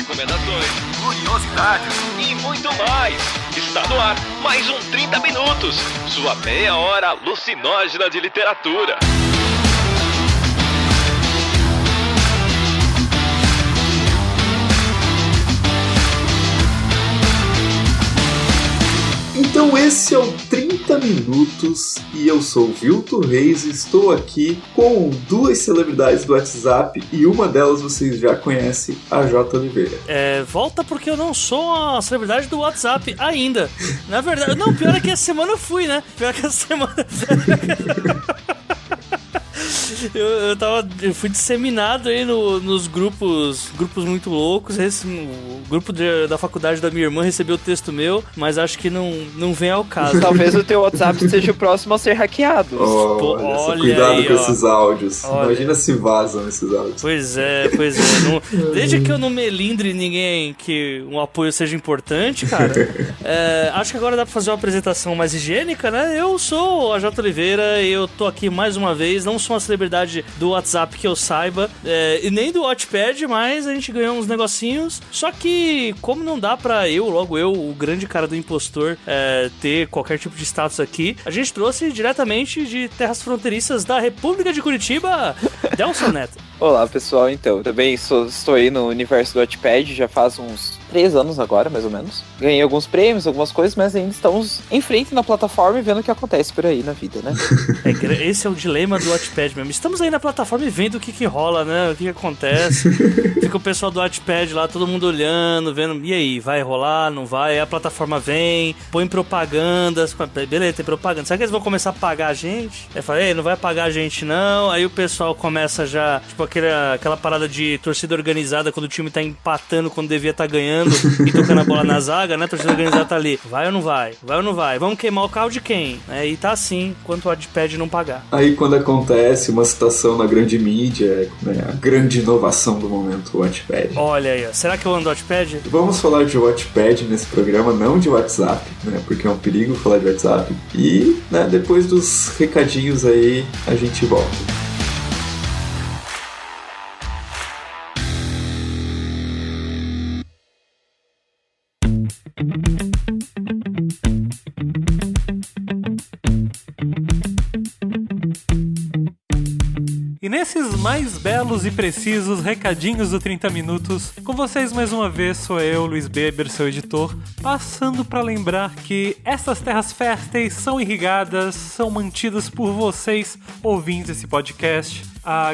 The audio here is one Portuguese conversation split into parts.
recomendações, curiosidades e muito mais. Está no ar mais um 30 Minutos, sua meia hora alucinógena de literatura. Então esse é o 30 Minutos e eu sou o Vilto Reis e estou aqui com duas celebridades do WhatsApp e uma delas vocês já conhecem, a J. Oliveira. Volta porque eu não sou a celebridade do WhatsApp ainda. Na verdade, não, pior é que essa semana eu fui, né? Pior que essa semana... Eu fui disseminado aí nos grupos muito loucos. O grupo da faculdade da minha irmã recebeu o texto meu, mas acho que não vem ao caso. Talvez o teu WhatsApp seja o próximo a ser hackeado. Olha cuidado aí, com esses áudios. Olha. Imagina se vazam esses áudios. Pois é. Desde que eu não melindre ninguém que um apoio seja importante, cara, acho que agora dá pra fazer uma apresentação mais higiênica, né? Eu sou a J. Oliveira e eu tô aqui mais uma vez. Não sou uma celebridade do WhatsApp que eu saiba, e nem do Wattpad, mas a gente ganhou uns negocinhos. Só que, como não dá pra logo eu, o grande cara do impostor, ter qualquer tipo de status aqui, a gente trouxe diretamente de terras fronteiriças da República de Curitiba, Delson Neto. Olá, pessoal, então, também estou aí no universo do Wattpad, já faz uns 3 anos agora, mais ou menos. Ganhei alguns prêmios, algumas coisas, mas ainda estamos em frente na plataforma e vendo o que acontece por aí na vida, né? Esse é o dilema do Wattpad mesmo. Estamos aí na plataforma e vendo o que rola, né? O que acontece. Fica o pessoal do Wattpad lá, todo mundo olhando, vendo, e aí, vai rolar, não vai? Aí a plataforma vem, põe propagandas, beleza, tem propaganda. Será que eles vão começar a pagar a gente? Aí fala, não vai pagar a gente não. Aí o pessoal começa já, tipo, aquela parada de torcida organizada quando o time tá empatando quando devia estar ganhando e tocando a bola na zaga, né? A torcida organizada tá ali, vai ou não vai? Vai ou não vai? Vamos queimar o carro de quem? E tá assim, enquanto o Wattpad não pagar. Aí quando acontece uma citação na grande mídia, né, a grande inovação do momento, o Wattpad. Olha aí, será que eu ando do Wattpad? Vamos falar de Wattpad nesse programa, não de WhatsApp, né? Porque é um perigo falar de WhatsApp. E, né, depois dos recadinhos aí, a gente volta. E nesses mais belos e precisos recadinhos do 30 Minutos, com vocês mais uma vez sou eu, Luiz Beber, seu editor, passando para lembrar que essas terras férteis são irrigadas, são mantidas por vocês, ouvintes desse podcast.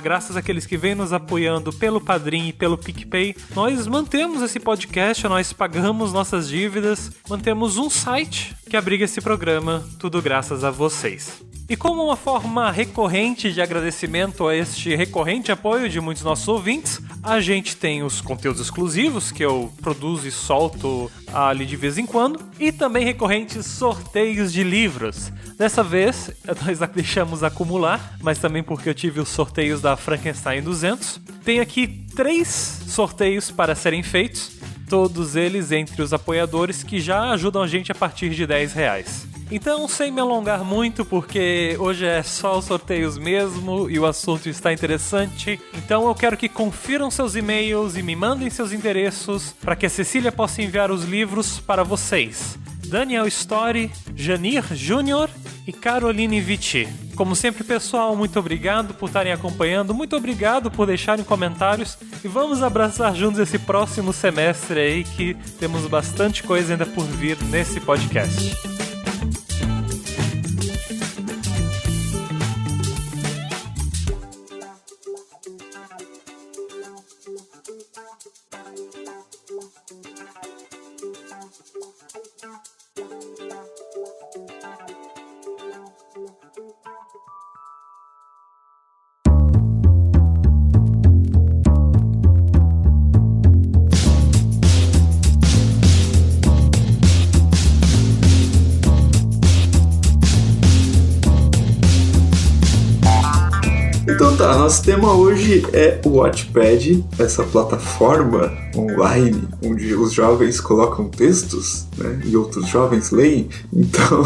Graças àqueles que vêm nos apoiando pelo Padrim e pelo PicPay, nós mantemos esse podcast, nós pagamos nossas dívidas, mantemos um site que abriga esse programa, tudo graças a vocês. E como uma forma recorrente de agradecimento a este recorrente apoio de muitos nossos ouvintes, a gente tem os conteúdos exclusivos que eu produzo e solto ali de vez em quando, e também recorrentes sorteios de livros. Dessa vez, nós deixamos acumular, mas também porque eu tive os sorteios da Frankenstein 200. Tem aqui 3 sorteios para serem feitos, todos eles entre os apoiadores que já ajudam a gente a partir de R$10. Então, sem me alongar muito, porque hoje é só os sorteios mesmo e o assunto está interessante, então eu quero que confiram seus e-mails e me mandem seus endereços para que a Cecília possa enviar os livros para vocês. Daniel Story, Janir Júnior e Caroline Vitti. Como sempre, pessoal, muito obrigado por estarem acompanhando, muito obrigado por deixarem comentários e vamos abraçar juntos esse próximo semestre aí que temos bastante coisa ainda por vir nesse podcast. Nosso tema hoje é o Wattpad, essa plataforma online onde os jovens colocam textos, né, e outros jovens leem. Então,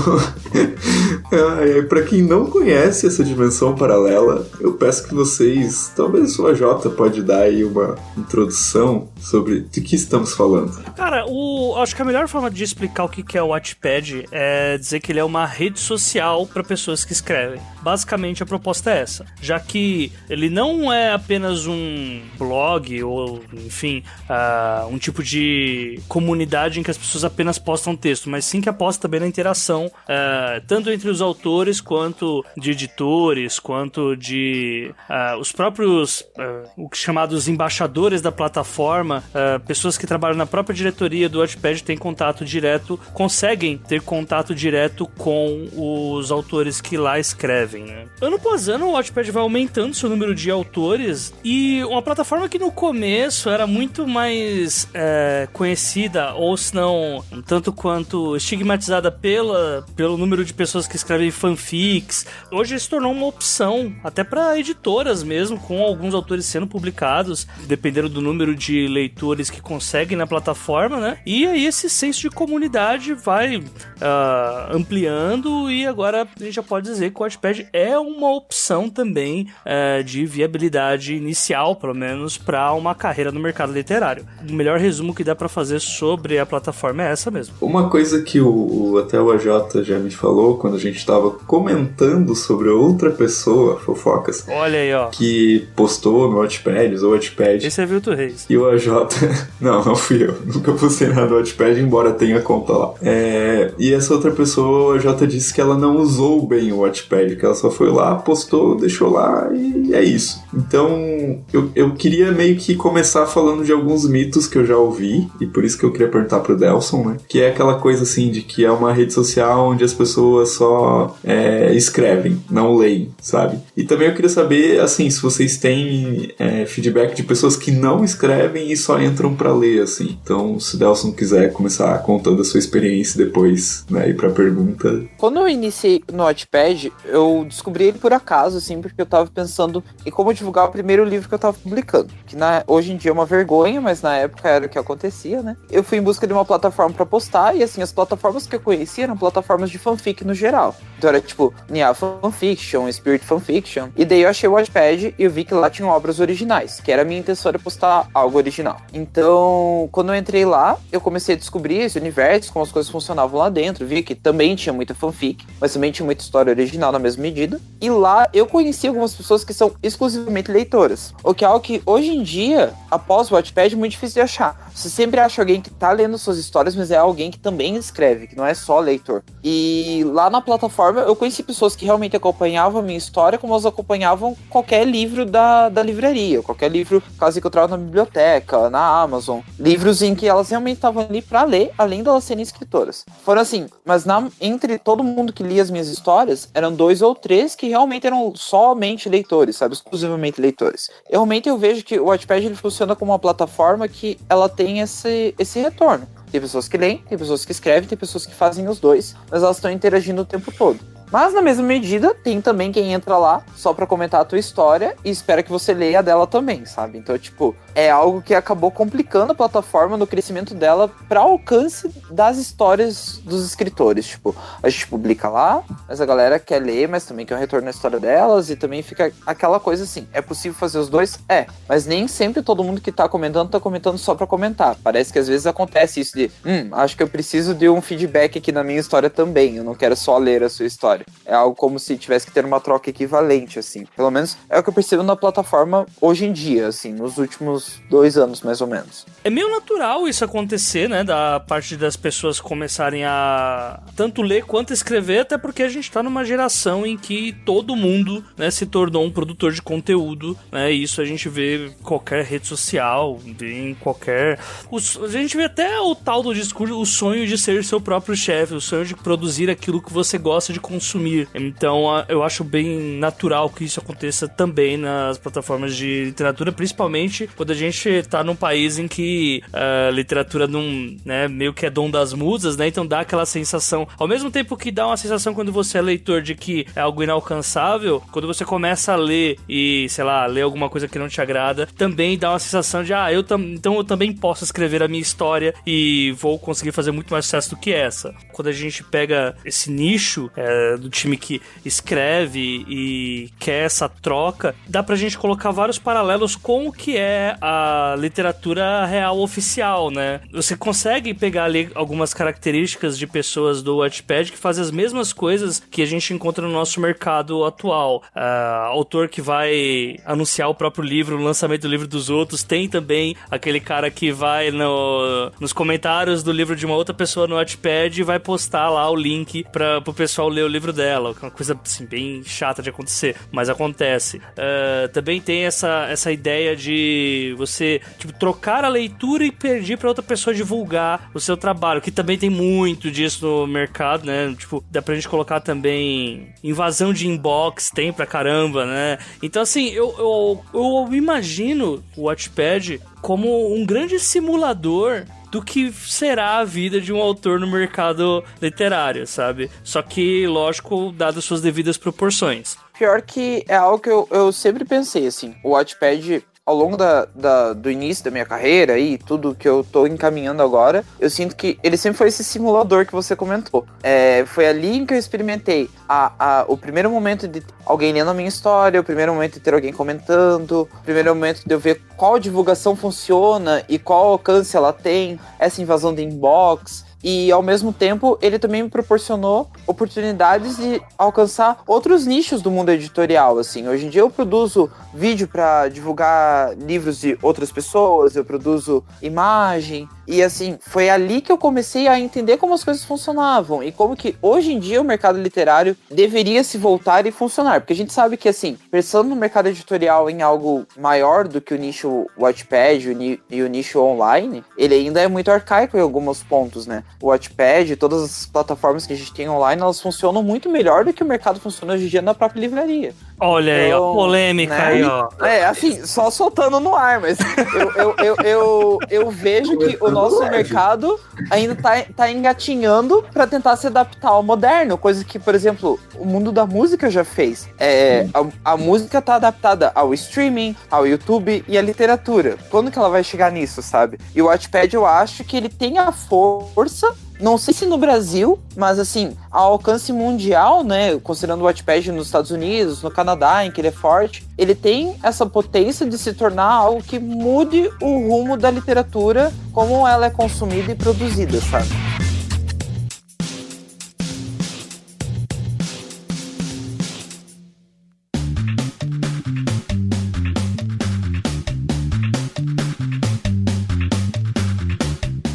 para quem não conhece essa dimensão paralela, eu peço que vocês, talvez o AJ pode dar aí uma introdução sobre de que estamos falando. Cara, acho que a melhor forma de explicar o que é o Wattpad é dizer que ele é uma rede social para pessoas que escrevem. Basicamente a proposta é essa, já que ele não é apenas um blog ou, enfim, um tipo de comunidade em que as pessoas apenas postam texto, mas sim que aposta também na interação, tanto entre os autores, quanto de editores, quanto de os próprios os chamados embaixadores da plataforma, pessoas que trabalham na própria diretoria do Wattpad têm contato direto, conseguem ter contato direto com os autores que lá escrevem, né? Ano após ano, o Wattpad vai aumentando seu número de autores, e uma plataforma que no começo era muito mais conhecida, ou se não, um tanto quanto estigmatizada pelo número de pessoas que escrevem fanfics, hoje se tornou uma opção, até para editoras mesmo, com alguns autores sendo publicados, dependendo do número de leitores que conseguem na plataforma, né? E aí esse senso de comunidade vai ampliando, e agora a gente já pode dizer que o Wattpad é uma opção também de viabilidade inicial, pelo menos, para uma carreira no mercado literário. O melhor resumo que dá para fazer sobre a plataforma é essa mesmo. Uma coisa que até o AJ já me falou quando a gente estava comentando sobre outra pessoa, fofocas, olha aí, ó, que postou no Wattpad, usou o Wattpad. Esse é Vilto Reis. E o AJ... não fui eu. Nunca postei nada no Wattpad, embora tenha conta lá. E essa outra pessoa, o AJ disse que ela não usou bem o Wattpad, que ela só foi lá, postou, deixou lá e é isso. Então, eu queria meio que começar falando de alguns mitos que eu já ouvi, e por isso que eu queria perguntar pro Delson, né? Que é aquela coisa assim, de que é uma rede social onde as pessoas só escrevem, não leem, sabe? E também eu queria saber, assim, se vocês têm feedback de pessoas que não escrevem e só entram pra ler, assim. Então, se o Delson quiser começar contando a sua experiência depois, né, ir pra pergunta. Quando eu iniciei no Wattpad, eu descobri ele por acaso, assim, porque eu tava pensando em como divulgar o primeiro livro que eu tava publicando. Que hoje em dia é uma vergonha, mas na época era o que acontecia, né? Eu fui em busca de uma plataforma pra postar, e assim, as plataformas que eu conhecia eram plataformas de fanfic no geral. Então era tipo, Nia Fanfiction, Spirit Fanfiction. E daí eu achei o Wattpad e eu vi que lá tinham obras originais, que era a minha intenção era postar algo original. Então, quando eu entrei lá, eu comecei a descobrir esse universo, como as coisas funcionavam lá dentro. Vi que também tinha muita fanfic, mas também tinha muita história original na mesma medida. E lá eu conheci algumas pessoas que são exclusivamente leitoras. O que é algo que hoje em dia, após o Wattpad, é muito difícil de achar. Você sempre acha alguém que tá lendo suas histórias, mas é alguém que também escreve, que não é só leitor. E lá na plataforma eu conheci pessoas que realmente acompanhavam a minha história, como elas acompanhavam qualquer livro da livraria, qualquer livro quase que eu trago na biblioteca, na Amazon. Livros em que elas realmente estavam ali pra ler, além de elas serem escritoras. Foram assim, mas entre todo mundo que lia as minhas histórias, eram 2 ou 3 que realmente eram somente leitores, sabe? Exclusivamente leitores. Realmente eu vejo que o Wattpad ele funciona como uma plataforma que ela tem esse retorno. Tem pessoas que leem, tem pessoas que escrevem, tem pessoas que fazem os dois, mas elas estão interagindo o tempo todo. Mas, na mesma medida, tem também quem entra lá só pra comentar a tua história e espera que você leia a dela também, sabe? Então, tipo, é algo que acabou complicando a plataforma no crescimento dela pra alcance das histórias dos escritores. Tipo, a gente publica lá, mas a galera quer ler, mas também quer um retorno na história delas, e também fica aquela coisa assim, é possível fazer os dois? É, mas nem sempre todo mundo que tá comentando só pra comentar. Parece que às vezes acontece isso de, acho que eu preciso de um feedback aqui na minha história também, eu não quero só ler a sua história. É algo como se tivesse que ter uma troca equivalente, assim. Pelo menos é o que eu percebo na plataforma hoje em dia, assim, nos últimos 2 anos, mais ou menos. É meio natural isso acontecer, né? Da parte das pessoas começarem a tanto ler quanto escrever, até porque a gente tá numa geração em que todo mundo, né, se tornou um produtor de conteúdo, né? E isso a gente vê em qualquer rede social, em qualquer... A gente vê até o tal do discurso, o sonho de ser seu próprio chefe, o sonho de produzir aquilo que você gosta de consumir. consumir. Então eu acho bem natural que isso aconteça também nas plataformas de literatura, principalmente quando a gente tá num país em que a literatura não, né, meio que é dom das musas, né? Então dá aquela sensação, ao mesmo tempo que dá uma sensação quando você é leitor de que é algo inalcançável, quando você começa a ler e, sei lá, ler alguma coisa que não te agrada, também dá uma sensação de, então eu também posso escrever a minha história e vou conseguir fazer muito mais sucesso do que essa. Quando a gente pega esse nicho do time que escreve e quer essa troca, dá pra gente colocar vários paralelos com o que é a literatura real oficial, né? Você consegue pegar ali algumas características de pessoas do Wattpad que fazem as mesmas coisas que a gente encontra no nosso mercado atual. Autor que vai anunciar o próprio livro, o lançamento do livro dos outros, tem também aquele cara que vai nos comentários do livro de uma outra pessoa no Wattpad e vai postar lá o link pro pessoal ler o livro dela, uma coisa assim, bem chata de acontecer, mas acontece. Também tem essa ideia de você trocar a leitura e pedir pra outra pessoa divulgar o seu trabalho, que também tem muito disso no mercado, né? Dá pra gente colocar também invasão de inbox, tem pra caramba, né? Então, assim, eu imagino o Wattpad como um grande simulador do que será a vida de um autor no mercado literário, sabe? Só que, lógico, dado suas devidas proporções. Pior que é algo que eu sempre pensei, assim, o Wattpad, ao longo do início da minha carreira e tudo que eu tô encaminhando agora, eu sinto que ele sempre foi esse simulador que você comentou. Foi ali em que eu experimentei o primeiro momento de alguém lendo a minha história, o primeiro momento de ter alguém comentando, o primeiro momento de eu ver qual divulgação funciona e qual alcance ela tem, essa invasão de inbox. E, ao mesmo tempo, ele também me proporcionou oportunidades de alcançar outros nichos do mundo editorial, assim. Hoje em dia eu produzo vídeo para divulgar livros de outras pessoas, eu produzo imagem. E, assim, foi ali que eu comecei a entender como as coisas funcionavam e como que, hoje em dia, o mercado literário deveria se voltar e funcionar. Porque a gente sabe que, assim, pensando no mercado editorial em algo maior do que o nicho Wattpad e o nicho online, ele ainda é muito arcaico em alguns pontos, né? O Wattpad, todas as plataformas que a gente tem online, elas funcionam muito melhor do que o mercado funciona hoje em dia na própria livraria. Olha aí, ó, polêmica, né? Aí, ó. Assim, só soltando no ar, mas eu vejo que o nosso mercado ainda tá engatinhando pra tentar se adaptar ao moderno, coisa que, por exemplo, o mundo da música já fez. A música tá adaptada ao streaming, ao YouTube e à literatura. Quando que ela vai chegar nisso, sabe? E o Wattpad, eu acho que ele tem a força, não sei se no Brasil, mas assim, ao alcance mundial, né, considerando o Wattpad nos Estados Unidos, no Canadá, em que ele é forte, ele tem essa potência de se tornar algo que mude o rumo da literatura, como ela é consumida e produzida, sabe?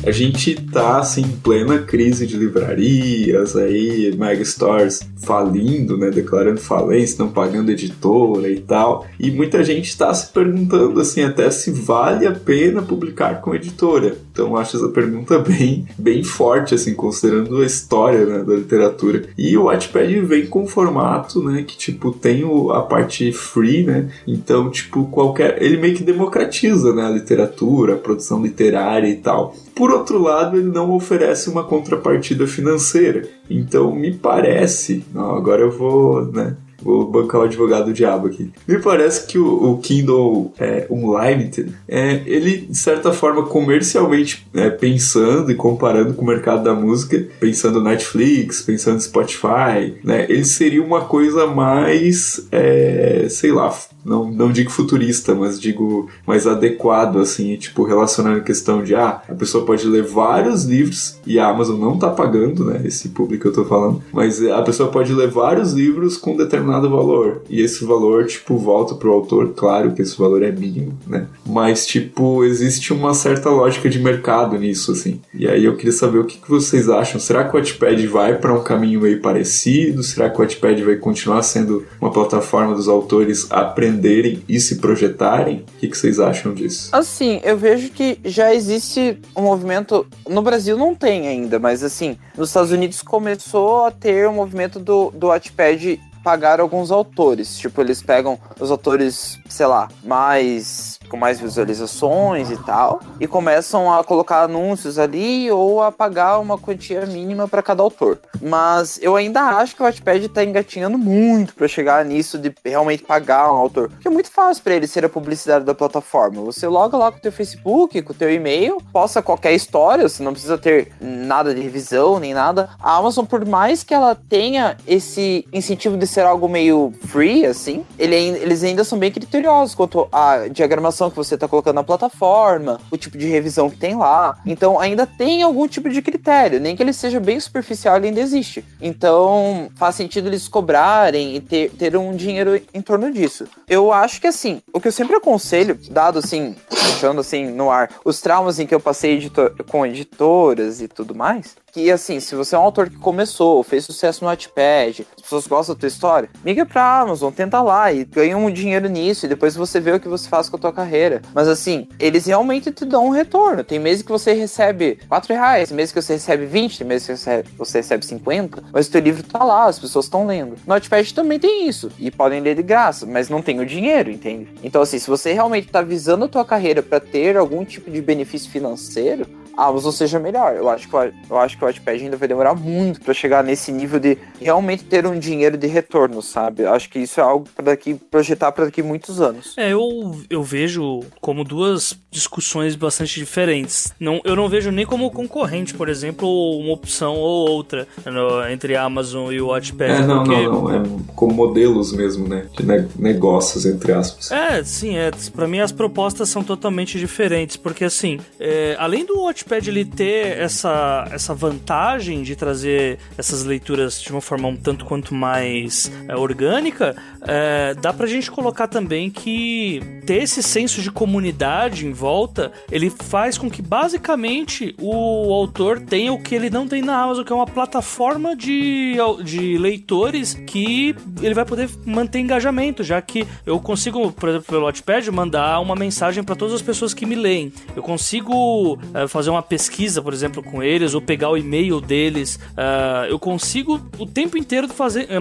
A gente tá, assim, em plena crise de livrarias, aí, mega stores falindo, né, declarando falência, não pagando editora e tal, e muita gente tá se perguntando, assim, até se vale a pena publicar com editora. Então, eu acho essa pergunta bem forte, assim, considerando a história, né, da literatura. E o Wattpad vem com um formato, né, que, tipo, tem a parte free, né, então, tipo, ele meio que democratiza, né, a literatura, a produção literária e tal. Por outro lado, ele não oferece uma contrapartida financeira. Então, me parece... agora eu vou, né? Vou bancar o advogado do diabo aqui. Me parece que o Kindle Unlimited, ele, de certa forma, comercialmente, pensando e comparando com o mercado da música, pensando Netflix, pensando Spotify, né, ele seria uma coisa mais, sei lá, não digo futurista, mas digo mais adequado, assim, tipo, relacionando a questão de, a pessoa pode ler vários livros, e a Amazon não tá pagando, né, esse público que eu tô falando, mas a pessoa pode ler vários livros com determinado valor, e esse valor, tipo, volta pro autor, claro que esse valor é mínimo, né, mas, tipo, existe uma certa lógica de mercado nisso, assim, e aí eu queria saber o que vocês acham. Será que o Wattpad vai para um caminho meio parecido? Será que o Wattpad vai continuar sendo uma plataforma dos autores aprendendo empreenderem e se projetarem? O que vocês acham disso? Assim, eu vejo que já existe um movimento, no Brasil não tem ainda, mas assim, nos Estados Unidos começou a ter um movimento do Wattpad pagar alguns autores. Tipo, eles pegam os autores, sei lá, com mais visualizações e tal, e começam a colocar anúncios ali ou a pagar uma quantia mínima para cada autor. Mas eu ainda acho que o Wattpad tá engatinhando muito para chegar nisso de realmente pagar um autor. Porque é muito fácil para ele ser a publicidade da plataforma. Você loga lá com o teu Facebook, com o teu e-mail, posta qualquer história, você não precisa ter nada de revisão, nem nada. A Amazon, por mais que ela tenha esse incentivo de ser algo meio free, assim, eles ainda são bem criteriosos quanto à diagramação que você está colocando na plataforma, o tipo de revisão que tem lá. Então ainda tem algum tipo de critério, nem que ele seja bem superficial, ele ainda existe. Então faz sentido eles cobrarem e ter um dinheiro em torno disso. Eu acho que assim, o que eu sempre aconselho, dado assim, deixando assim no ar, os traumas em que eu passei com editoras e tudo mais, que assim, se você é um autor que começou, fez sucesso no Wattpad, as pessoas gostam da tua história, migra pra Amazon, tenta lá e ganha um dinheiro nisso, e depois você vê o que você faz com a tua carreira. Mas assim, eles realmente te dão um retorno. Tem meses que você recebe R$4, tem meses que você recebe 20, tem meses que você recebe 50, mas o teu livro tá lá, as pessoas estão lendo. No Wattpad também tem isso, e podem ler de graça, mas não tem o dinheiro, entende? Então assim, se você realmente tá visando a tua carreira pra ter algum tipo de benefício financeiro, a Amazon seja melhor. Eu acho que o Wattpad ainda vai demorar muito pra chegar nesse nível de realmente ter um dinheiro de retorno, sabe? Eu acho que isso é algo para projetar para daqui muitos anos. Eu vejo como duas discussões bastante diferentes. Eu não vejo nem como concorrente, por exemplo, uma opção ou outra entre a Amazon e o Wattpad. Não. É como modelos mesmo, né? De negócios, entre aspas. Sim. Pra mim as propostas são totalmente diferentes, porque assim, além do Wattpad ele ter essa vantagem de trazer essas leituras de uma forma um tanto quanto mais orgânica, dá pra gente colocar também que ter esse senso de comunidade em volta, ele faz com que basicamente o autor tenha o que ele não tem na Amazon, que é uma plataforma de leitores que ele vai poder manter engajamento, já que eu consigo, por exemplo, pelo Wattpad, mandar uma mensagem para todas as pessoas que me leem. Eu consigo fazer uma pesquisa, por exemplo, com eles, ou pegar o e-mail deles. Eu consigo o tempo inteiro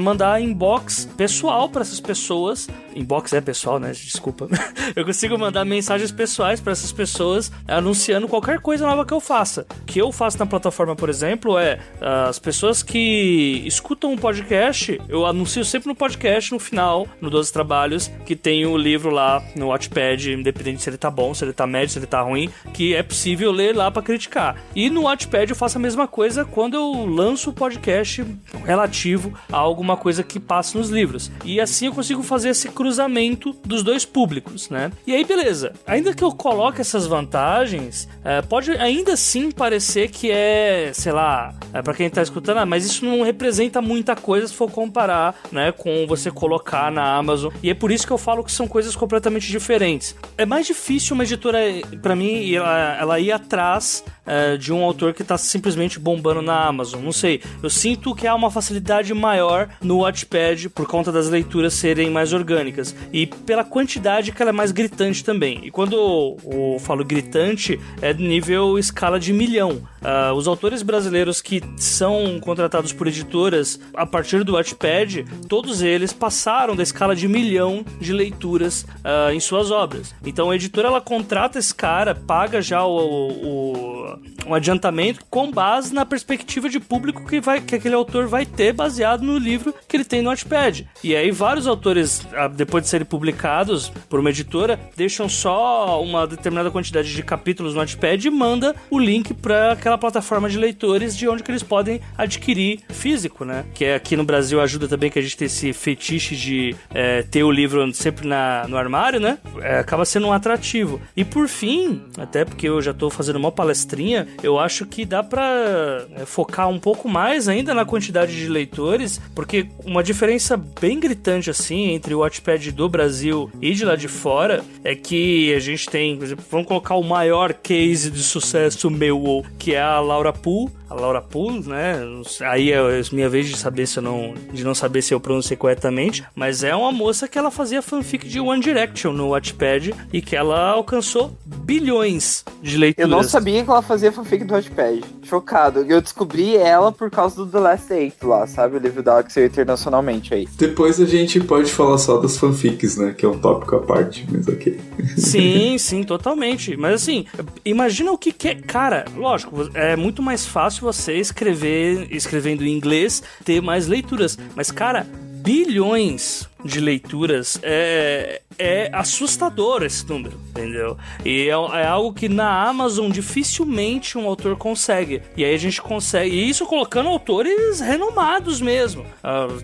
mandar inbox pessoal para essas pessoas. Inbox é pessoal, né? Desculpa. Eu consigo mandar mensagens pessoais para essas pessoas anunciando qualquer coisa nova que eu faça. O que eu faço na plataforma, por exemplo, as pessoas que escutam um podcast, eu anuncio sempre no podcast, no final, no 12 Trabalhos, que tem o livro lá no Wattpad, independente se ele tá bom, se ele tá médio, se ele tá ruim, que é possível ler lá pra criticar. E no Wattpad eu faço a mesma coisa quando eu lanço o podcast relativo a alguma coisa que passa nos livros. E assim eu consigo fazer esse cruzamento dos dois públicos, né? E aí, beleza. Ainda que eu coloque essas vantagens, pode ainda assim parecer que sei lá, pra quem tá escutando, mas isso não representa muita coisa se for comparar, né, com você colocar na Amazon. E é por isso que eu falo que são coisas completamente diferentes. É mais difícil uma editora, pra mim, ela ir atrás de um autor que tá simplesmente bombando na Amazon. Não sei, eu sinto que há uma facilidade maior no Wattpad por conta das leituras serem mais orgânicas e pela quantidade que ela é mais gritante também. E quando eu falo gritante, é nível escala de milhão. Os autores brasileiros que são contratados por editoras a partir do Wattpad, todos eles passaram da escala de milhão de leituras em suas obras. Então a editora, ela contrata esse cara, paga já um adiantamento com base na perspectiva de público que aquele autor vai ter baseado no livro que ele tem no Wattpad. E aí vários autores, depois de serem publicados por uma editora, deixam só uma determinada quantidade de capítulos no Wattpad e manda o link para aquela plataforma de leitores de onde que eles podem adquirir físico, né? Que aqui no Brasil ajuda também que a gente tem esse fetiche de ter o livro sempre no armário, né? Acaba sendo um atrativo. E por fim, até porque eu já tô fazendo uma palestrinha, eu acho que dá pra focar um pouco mais ainda na quantidade de leitores, porque uma diferença bem gritante assim entre o Wattpad do Brasil e de lá de fora é que a gente tem, por exemplo, vamos colocar o maior case de sucesso meu, que é a Laura Poole, a Laura Poole, né? Aí é minha vez de não saber se eu pronunciei corretamente, mas é uma moça que ela fazia fanfic de One Direction no Wattpad e que ela alcançou bilhões de leituras. Eu não sabia que ela fazia fanfic do Wattpad. Chocado. Eu descobri ela por causa do The Last Eight lá, sabe? O livro dela que saiu internacionalmente aí. Depois a gente pode falar só das fanfics, né? Que é um tópico à parte, mas ok. Sim, totalmente. Mas assim, imagina o que é... Cara, lógico, é muito mais fácil você escrevendo em inglês, ter mais leituras. Mas, cara, bilhões de leituras é assustador esse número, entendeu? E é algo que na Amazon dificilmente um autor consegue. E aí a gente consegue, e isso colocando autores renomados mesmo.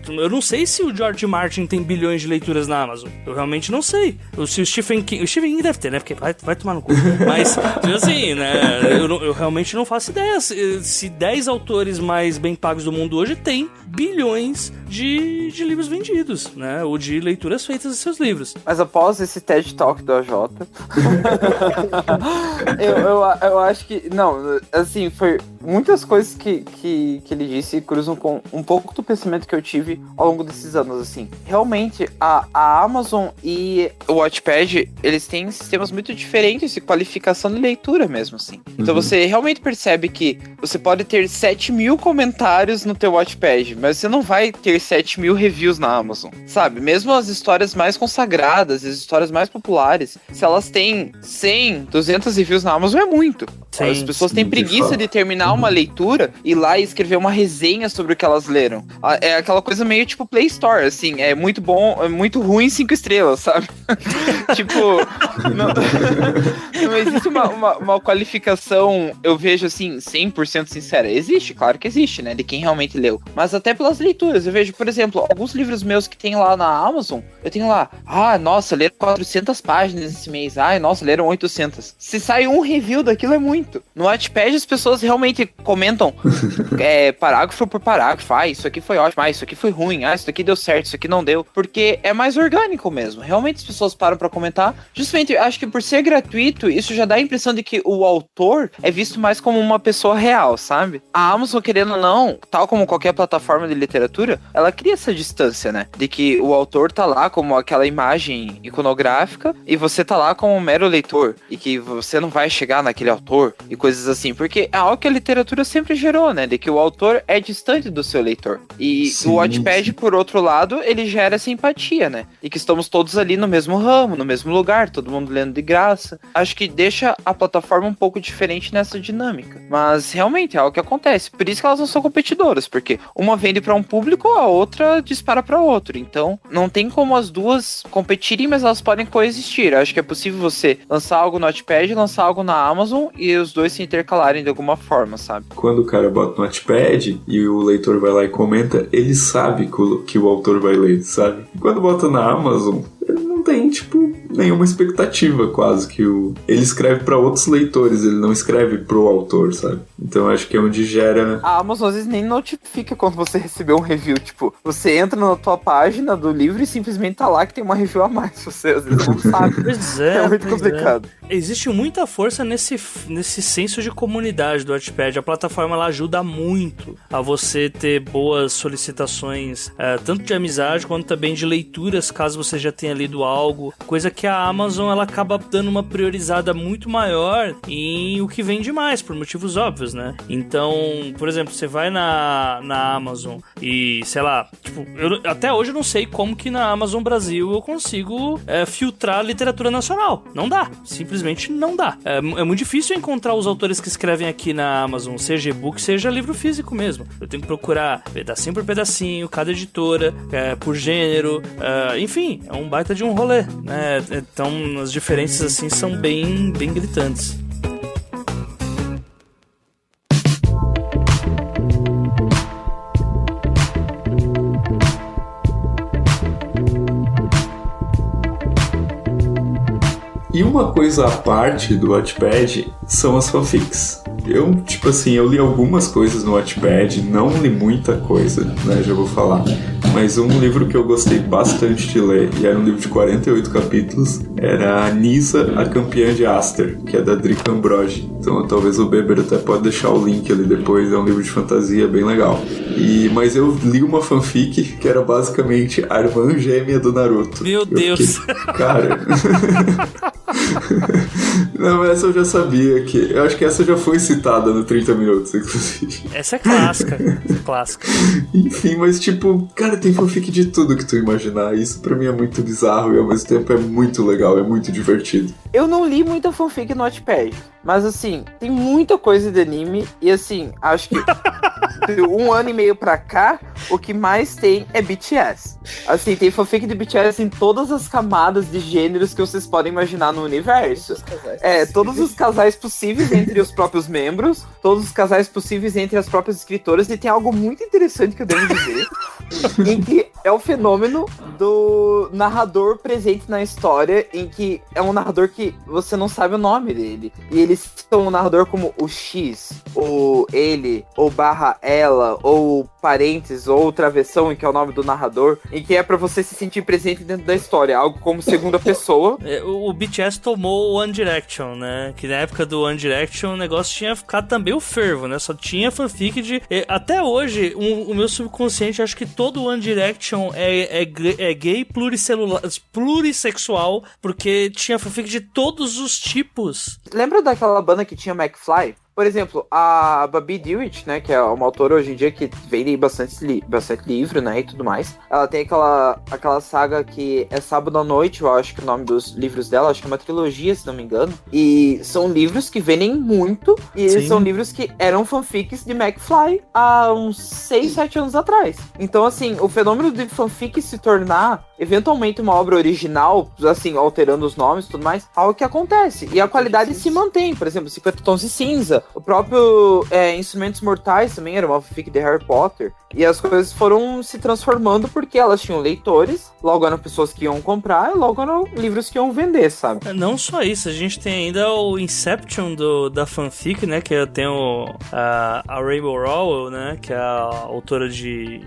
Eu não sei se o George Martin tem bilhões de leituras na Amazon. Eu realmente não sei. Se o Stephen King deve ter, né? Porque vai tomar no cu. Mas, assim, né? Eu realmente não faço ideia se 10 autores mais bem pagos do mundo hoje têm bilhões de livros vendidos, né? Ou de leituras feitas de seus livros. Mas após esse TED Talk do AJ, eu acho que... Não, assim, foi muitas coisas que ele disse cruzam com um pouco do pensamento que eu tive ao longo desses anos, assim. Realmente, a Amazon e o Wattpad, eles têm sistemas muito diferentes de qualificação de leitura mesmo, assim. Então você realmente percebe que você pode ter 7.000 comentários no teu Wattpad, mas você não vai ter 7.000 reviews na Amazon, sabe? Mesmo as histórias mais consagradas, as histórias mais populares, se elas têm 100, 200 reviews na Amazon, é muito. Sim, as pessoas têm preguiça de terminar uma leitura e ir lá e escrever uma resenha sobre o que elas leram. É aquela coisa meio tipo Play Store, assim, é muito bom, é muito ruim 5 estrelas, sabe? Tipo, não existe uma qualificação, eu vejo assim, 100% sincera. Existe, claro que existe, né, de quem realmente leu. Mas até pelas leituras, eu vejo, por exemplo, alguns livros meus que tem lá na Amazon, eu tenho lá, nossa, leram 400 páginas esse mês, nossa, leram 800. Se sai um review daquilo é muito. No Wattpad as pessoas realmente comentam parágrafo por parágrafo, isso aqui foi ótimo, isso aqui foi ruim, isso aqui deu certo, isso aqui não deu, porque é mais orgânico mesmo. Realmente as pessoas param pra comentar, justamente, acho que por ser gratuito, isso já dá a impressão de que o autor é visto mais como uma pessoa real, sabe? A Amazon, querendo ou não, tal como qualquer plataforma de literatura, ela cria essa distância, né? De que o autor tá lá como aquela imagem iconográfica e você tá lá como um mero leitor, e que você não vai chegar naquele autor e coisas assim, porque é algo que a literatura sempre gerou, né? De que o autor é distante do seu leitor. E o Wattpad, por outro lado, ele gera essa empatia, né? E que estamos todos ali no mesmo ramo, no mesmo lugar, todo mundo lendo de graça. Acho que deixa a plataforma um pouco diferente nessa dinâmica. Mas realmente é algo que acontece. Por isso que elas não são competidoras, porque uma vende para um público, a outra dispara para outro. Então, não tem como as duas competirem, mas elas podem coexistir. Acho que é possível você lançar algo no Wattpad, lançar algo na Amazon e os dois se intercalarem de alguma forma, sabe? Quando o cara bota no Wattpad e o leitor vai lá e comenta, ele sabe que o autor vai ler, sabe? Quando bota na Amazon, ele não tem, nenhuma expectativa quase que ele escreve para outros leitores, ele não escreve pro autor, sabe? Então acho que é onde gera... A Amazon às vezes nem notifica quando você recebeu um review, você entra na tua página do livro e simplesmente tá lá que tem uma review a mais, você às vezes não sabe. Pois é, muito complicado. Existe muita força nesse senso de comunidade do Wattpad. A plataforma ela ajuda muito a você ter boas solicitações, tanto de amizade quanto também de leituras, caso você já tenha lido algo, coisa que a Amazon ela acaba dando uma priorizada muito maior em o que vende mais, por motivos óbvios, né? Então, por exemplo, você vai na Amazon e, sei lá, até hoje eu não sei como que na Amazon Brasil eu consigo filtrar literatura nacional. Não dá, simplesmente não dá. É muito difícil encontrar os autores que escrevem aqui na Amazon, seja e-book, seja livro físico mesmo. Eu tenho que procurar pedacinho por pedacinho, cada editora, por gênero, enfim, é um baita de um rolê, né? Então as diferenças assim são bem gritantes. E uma coisa à parte do Wattpad são as fanfics. Eu li algumas coisas no Wattpad, não li muita coisa, né, já vou falar. Mas um livro que eu gostei bastante de ler, e era um livro de 48 capítulos, era Nisa, a Campeã de Aster, que é da Drica Ambrogi. Então talvez o Beber até pode deixar o link ali depois, é um livro de fantasia bem legal. Mas eu li uma fanfic que era basicamente a irmã gêmea do Naruto. Meu Deus! Cara... Não, essa eu já sabia que... Eu acho que essa já foi citada no 30 Minutos, inclusive. Essa é clássica. Enfim, mas tipo... Cara, tem fanfic de tudo que tu imaginar. Isso pra mim é muito bizarro e ao mesmo tempo é muito legal, é muito divertido. Eu não li muita fanfic no Wattpad, mas assim, tem muita coisa de anime e assim, acho que de 1 ano e meio pra cá, o que mais tem é BTS. Assim, tem fanfic de BTS em todas as camadas de gêneros que vocês podem imaginar no universo. Todos os casais possíveis entre os próprios membros, todos os casais possíveis entre as próprias escritoras, e tem algo muito interessante que eu devo dizer, em que é o fenômeno do narrador presente na história, em que é um narrador que você não sabe o nome dele. E eles são um narrador como o X, ou ele, ou barra ela, ou parênteses, ou travessão, em que é o nome do narrador, em que é pra você se sentir presente dentro da história, algo como segunda pessoa. O BTS tomou o One Direction, né? Que na época do One Direction o negócio tinha ficado também o fervo, né? Só tinha fanfic de... Até hoje, o meu subconsciente, acho que todo One Direction é gay plurissexual, porque tinha fanfic de todos os tipos. Lembra daquela banda que tinha McFly? Por exemplo, a Babi Dewitt, né, que é uma autora hoje em dia que vende bastante livro, né, e tudo mais. Ela tem aquela saga que é Sábado à Noite, eu acho que é o nome dos livros dela, acho que é uma trilogia, se não me engano. E são livros que vendem muito, e são livros que eram fanfics de McFly há uns 6, 7 anos atrás. Então, assim, o fenômeno de fanfic se tornar eventualmente uma obra original, assim, alterando os nomes e tudo mais, algo que acontece. E a qualidade se mantém. Por exemplo, 50 Tons de Cinza, o próprio Instrumentos Mortais também era uma fanfic de Harry Potter. E as coisas foram se transformando porque elas tinham leitores, logo eram pessoas que iam comprar, e logo eram livros que iam vender, sabe? Não só isso, a gente tem ainda o Inception da fanfic, né, que tem a Rainbow Rowell, né, que é a autora de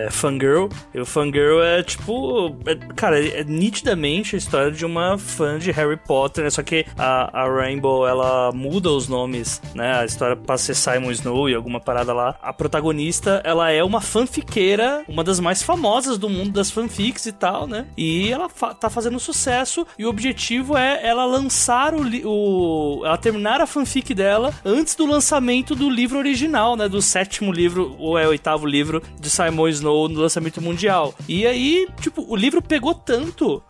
Fangirl. E o Fangirl é tipo... cara, é nitidamente a história de uma fã de Harry Potter, né, só que a Rainbow, ela muda os nomes, né, a história passa a ser Simon Snow e alguma parada lá. A protagonista, ela é uma fanfiqueira, uma das mais famosas do mundo das fanfics e tal, né? E ela tá fazendo sucesso, e o objetivo é ela lançar ela terminar a fanfic dela antes do lançamento do livro original, né? Do 7º livro, ou 8º livro de Simon Snow no lançamento mundial. E aí, tipo, o livro pegou tanto...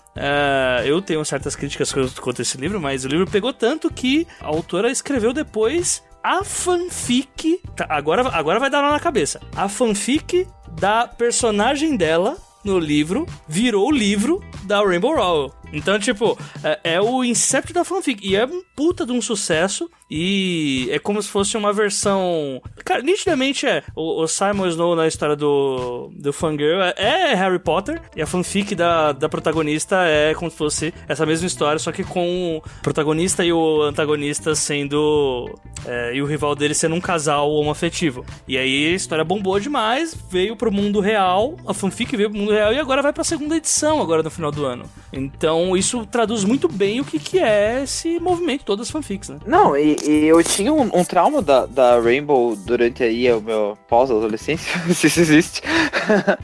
eu tenho certas críticas contra esse livro, mas o livro pegou tanto que a autora escreveu depois a fanfic... Agora vai dar lá na cabeça. A fanfic da personagem dela no livro virou o livro da Rainbow Rowell. Então, tipo, é o Incept da fanfic. E é um puta de um sucesso. E é como se fosse uma versão... Cara, nitidamente o Simon Snow na história do Fangirl é Harry Potter. E a fanfic da protagonista é como se fosse essa mesma história, só que com o protagonista e o antagonista sendo... e o rival dele sendo um casal homoafetivo. E aí a história bombou demais, veio pro mundo real, a fanfic veio pro mundo real e agora vai pra segunda edição, agora no final do ano. Então isso traduz muito bem o que é esse movimento, todas as fanfics, né? Não, e eu tinha um trauma da Rainbow durante aí o meu pós-adolescência, se isso existe,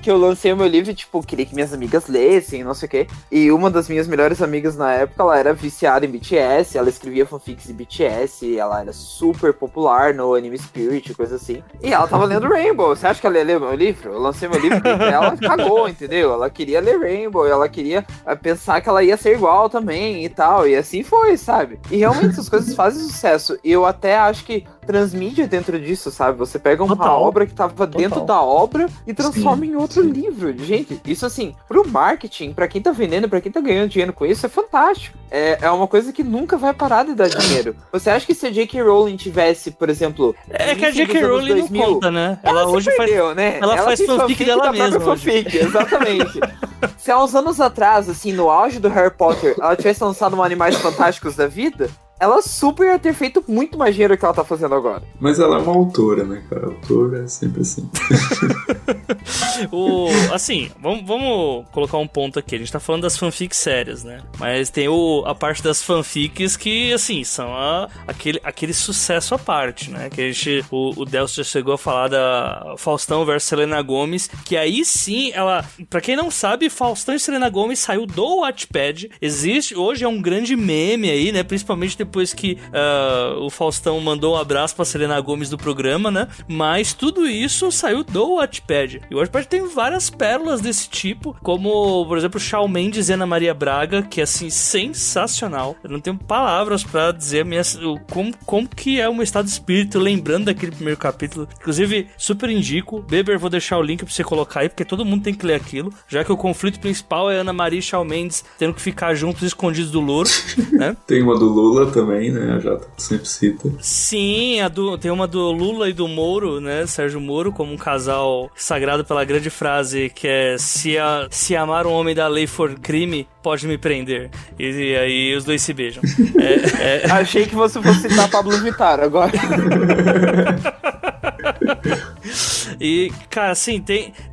que eu lancei o meu livro e, tipo, queria que minhas amigas lessem, não sei o quê. E uma das minhas melhores amigas na época, ela era viciada em BTS, ela escrevia fanfics de BTS, ela era super popular no Anime Spirit, coisa assim. E ela tava lendo Rainbow. Você acha que ela ia ler meu livro? Eu lancei meu livro e ela cagou, entendeu? Ela queria ler Rainbow, ela queria pensar que ela ia ser igual também e tal. E assim foi, sabe? E realmente essas coisas fazem sucesso. E eu até acho que transmídia dentro disso, sabe? Você pega uma obra que tava dentro da obra e transforma em outro livro. Gente, isso assim, pro marketing, pra quem tá vendendo, pra quem tá ganhando dinheiro com isso, é fantástico. É uma coisa que nunca vai parar de dar dinheiro. Você acha que se a J.K. Rowling tivesse, por exemplo... É que a J.K. Rowling 2000, não conta, né? Ela hoje perdeu, né? Ela faz fanfic dela mesma. Fanfic, exatamente. Se há uns anos atrás, assim, no auge do Harry Potter, ela tivesse lançado um Animais Fantásticos da vida... ela super ia ter feito muito mais dinheiro que ela tá fazendo agora. Mas ela é uma autora, né, cara? Autora é sempre assim. Assim, vamos colocar um ponto aqui. A gente tá falando das fanfics sérias, né? Mas tem a parte das fanfics que, assim, são aquele sucesso à parte, né? Que o Delcio já chegou a falar da Faustão versus Selena Gomez, que aí sim, pra quem não sabe, Faustão e Selena Gomez saiu do Wattpad. Existe, hoje é um grande meme aí, né? Principalmente depois que o Faustão mandou um abraço pra Selena Gomez do programa, né? Mas tudo isso saiu do Wattpad. E o Wattpad tem várias pérolas desse tipo, como, por exemplo, Shawn Mendes e Ana Maria Braga, que é, assim, sensacional. Eu não tenho palavras pra dizer como que é o meu estado de espírito lembrando daquele primeiro capítulo. Inclusive, super indico. Beber, vou deixar o link pra você colocar aí, porque todo mundo tem que ler aquilo, já que o conflito principal é Ana Maria e Shawn Mendes tendo que ficar juntos, escondidos do louro, né? Tem uma do Lula também, né? A Jota sempre cita. Sim, tem uma do Lula e do Moro, né? Sérgio Moro, como um casal sagrado pela grande frase que é: se amar um homem da lei for crime, pode me prender. E aí os dois se beijam. Achei que você fosse citar Pablo Vittar agora. E, cara, assim,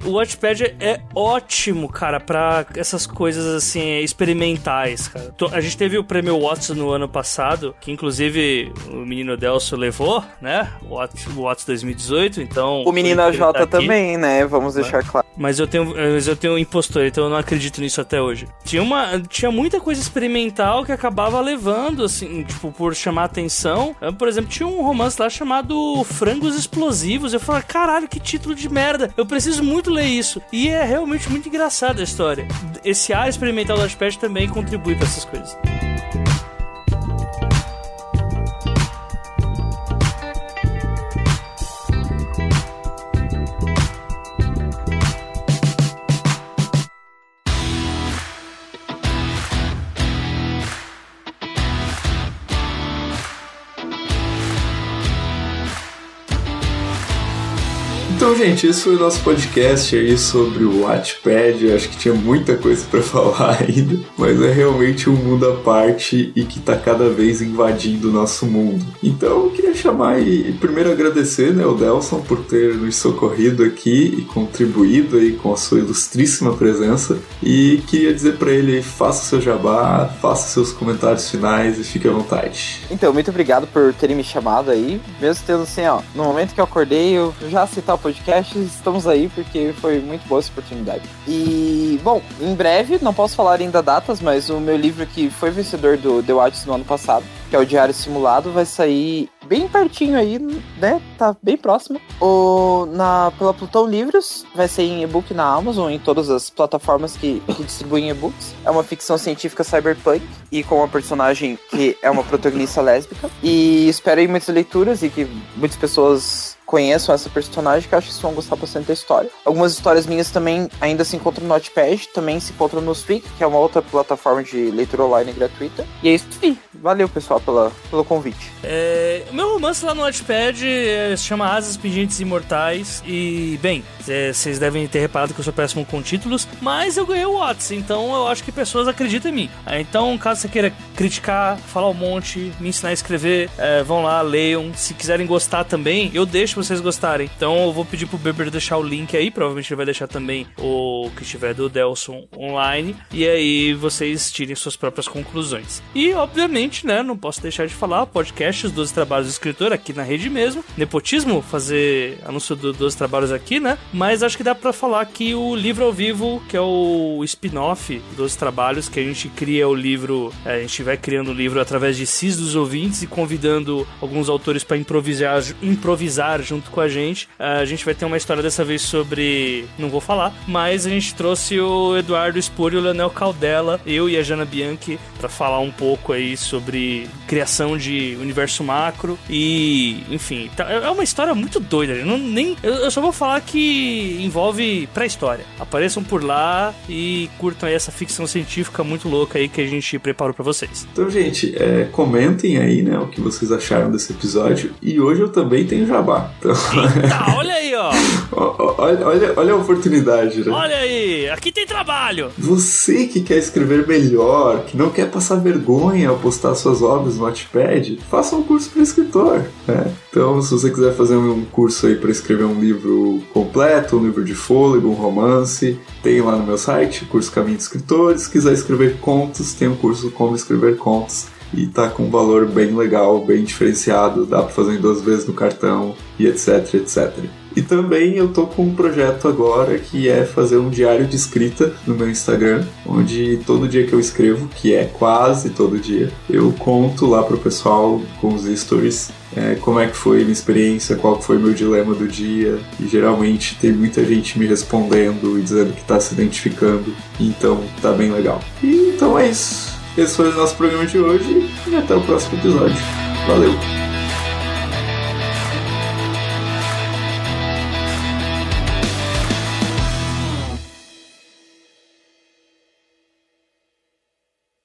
o Wattpad é ótimo, cara, pra essas coisas, assim, experimentais, cara. A gente teve o prêmio Watts no ano passado, que inclusive o menino Delcio levou, né? O Watts 2018, então... O menino AJ também, né? Vamos deixar claro. Mas eu tenho um impostor, então eu não acredito nisso até hoje. Tinha muita coisa experimental que acabava levando, assim, tipo, por chamar atenção. Por exemplo, tinha um romance lá chamado Frangos Explosivos. Eu falei, caralho, que título de merda. Eu preciso muito ler isso. E é realmente muito engraçada a história. Esse ar experimental do Wattpad também contribui pra essas coisas. Então, gente, esse foi o nosso podcast aí sobre o Wattpad. Eu acho que tinha muita coisa pra falar ainda, mas é realmente um mundo à parte e que tá cada vez invadindo o nosso mundo. Então, eu queria chamar e primeiro agradecer, né, o Delson por ter nos socorrido aqui e contribuído aí com a sua ilustríssima presença. E queria dizer pra ele aí, faça o seu jabá, faça seus comentários finais e fique à vontade. Então, muito obrigado por terem me chamado aí. Mesmo tendo assim, ó, no momento que eu acordei, eu já citei o podcast, estamos aí porque foi muito boa essa oportunidade. E, bom, em breve, não posso falar ainda datas, mas o meu livro que foi vencedor do The Watts no ano passado, que é o Diário Simulado, vai sair bem pertinho aí, né? Tá bem próximo. Pela Plutão Livros, vai sair em e-book na Amazon, em todas as plataformas que distribuem e-books. É uma ficção científica cyberpunk e com uma personagem que é uma protagonista lésbica. E espero aí muitas leituras e que muitas pessoas conheçam essa personagem, que eu acho que vocês vão gostar bastante da história. Algumas histórias minhas também ainda se encontram no Wattpad, também se encontram no Speak, que é uma outra plataforma de leitura online gratuita. E é isso aí. Valeu, pessoal, pelo convite. O meu romance lá no Wattpad se chama Asas Pingentes Imortais. E, bem, vocês devem ter reparado que eu sou péssimo com títulos, mas eu ganhei o Watts, então eu acho que pessoas acreditam em mim. Então, caso você queira criticar, falar um monte, me ensinar a escrever, vão lá, leiam. Se quiserem gostar também, eu deixo vocês gostarem. Então eu vou pedir pro Beber deixar o link aí, provavelmente ele vai deixar também o que tiver do Delson online, e aí vocês tirem suas próprias conclusões. E, obviamente, né, não posso deixar de falar, podcast Os 12 Trabalhos do Escritor, aqui na rede mesmo. Nepotismo, fazer anúncio dos 12 Trabalhos aqui, né? Mas acho que dá pra falar que o livro ao vivo, que é o spin-off dos trabalhos, que a gente cria o livro, a gente vai criando o livro através de cis dos ouvintes e convidando alguns autores pra improvisar junto com a gente. A gente vai ter uma história dessa vez sobre... não vou falar, mas a gente trouxe o Eduardo Spor e o Leonel Caldela, eu e a Jana Bianchi, pra falar um pouco aí sobre criação de universo macro e, enfim, é uma história muito doida. Eu só vou falar que envolve pré-história. Apareçam por lá e curtam aí essa ficção científica muito louca aí que a gente preparou pra vocês. Então, gente, comentem aí, né, o que vocês acharam desse episódio. E hoje eu também tenho jabá. Então, Eita, olha aí, ó. olha a oportunidade, né? Olha aí, aqui tem trabalho. Você que quer escrever melhor, que não quer passar vergonha ao postar suas obras no Wattpad, faça um curso para escritor, né? Então, se você quiser fazer um curso aí para escrever um livro completo, um livro de fôlego, um romance, tem lá no meu site, curso Caminho de Escritores. Se quiser escrever contos, tem um curso Como Escrever Contos. E tá com um valor bem legal, bem diferenciado, dá pra fazer em 2 vezes no cartão e etc, etc. E também eu tô com um projeto agora que é fazer um diário de escrita no meu Instagram, onde todo dia que eu escrevo, que é quase todo dia, eu conto lá pro pessoal com os stories como é que foi a minha experiência, qual que foi o meu dilema do dia, e geralmente tem muita gente me respondendo e dizendo que tá se identificando, então tá bem legal. E então é isso. Esse foi o nosso programa de hoje e até o próximo episódio. Valeu!